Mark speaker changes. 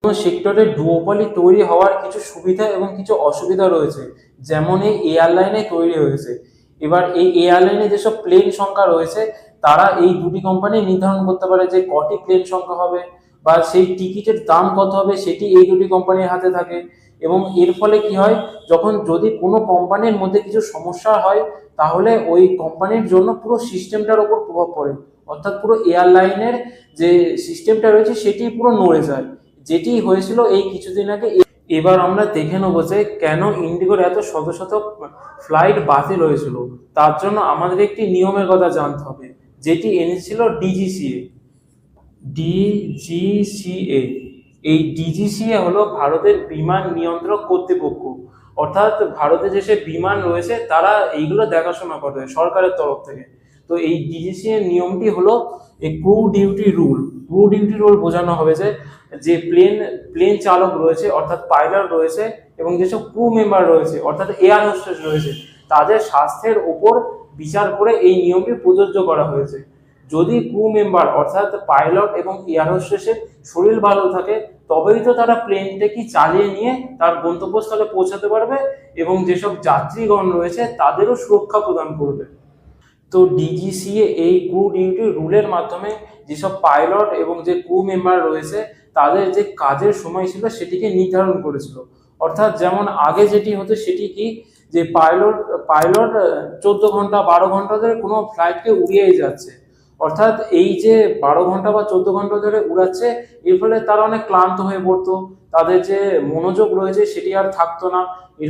Speaker 1: কোনো সেক্টরে ডুওপলি তৈরি হওয়ার কিছু সুবিধা এবং কিছু অসুবিধা রয়েছে, যেমন এই এয়ারলাইনে তৈরি হয়েছে। এবার এই এয়ারলাইনে যেসব প্লেন সংখ্যা রয়েছে, তারা এই দুটি কোম্পানি নির্ধারণ করতে পারে যে কটি প্লেন সংখ্যা হবে, বা সেই টিকিটের দাম কত হবে সেটি এই দুটি কোম্পানির হাতে থাকে। এবং এর ফলে কি হয়, যদি কোনো কোম্পানির মধ্যে কিছু সমস্যা হয়, তাহলে ওই কোম্পানির জন্য পুরো সিস্টেমটার ওপর প্রভাব পড়ে। অর্থাৎ পুরো এয়ারলাইনের যে সিস্টেমটা রয়েছে সেটি পুরো নড়ে যায়, যেটি হয়েছিল এই কিছুদিন আগে। এবার আমরা দেখে নেবো যে কেন ইন্ডিগোর এত শত শত ফ্লাইট বাতিল হয়েছিল। তার জন্য আমাদের একটি নিয়মের কথা জানতে হবে, যেটি এনেছিল ডিজিসিএ। ডিজিসিএ, এই ডিজিসিএ হলো ভারতের বিমান নিয়ন্ত্রক কর্তৃপক্ষ। অর্থাৎ ভারতে যেসব বিমান রয়েছে তারা এইগুলো দেখাশোনা করে সরকারের তরফ থেকে। তো এই ডিজিসিএ নিয়মটি হলো এই crew duty rule. Crew duty rule বোঝানো হবে যে যে প্লেন প্লেন চালক রয়েছে অর্থাৎ পাইলট রয়েছে, এবং যেসব ক্রু মেম্বার রয়েছে অর্থাৎ এয়ার হোস্টেস রয়েছে, তাদের স্বাস্থ্যের ওপর বিচার করে এই নিয়মটি প্রযোজ্য করা হয়েছে। যদি ক্রু মেম্বার অর্থাৎ পাইলট এবং এয়ার হোস্টেসের শরীর ভালো থাকে, তবেই তো তারা প্লেনটাকে চালিয়ে নিয়ে তার গন্তব্যস্থলে পৌঁছাতে পারবে, এবং যেসব যাত্রীগণ রয়েছে তাদেরও সুরক্ষা প্রদান করবে। তো ডিজিসিএ এই ক্রু ডিউটি রুলের মাধ্যমে যেসব পাইলট এবং যে ক্রু মেম্বার রয়েছে তাদের যে কাজের সময় ছিল সেটিকে নির্ধারণ করেছিল। অর্থাৎ যেমন আগে যেটি হতো সেটি কি, যে পাইলট পাইলট 14 ঘন্টা 12 ঘন্টা ধরে কোনো ফ্লাইটকে উড়িয়েই যাচ্ছে। অর্থাৎ এই যে 12 ঘন্টা বা 14 ঘন্টা ধরে উড়াচ্ছে, এর ফলে তারা অনেক ক্লান্ত হয়ে পড়তো, তাদের যে মনোযোগ রয়েছে সেটি আর থাকতো না।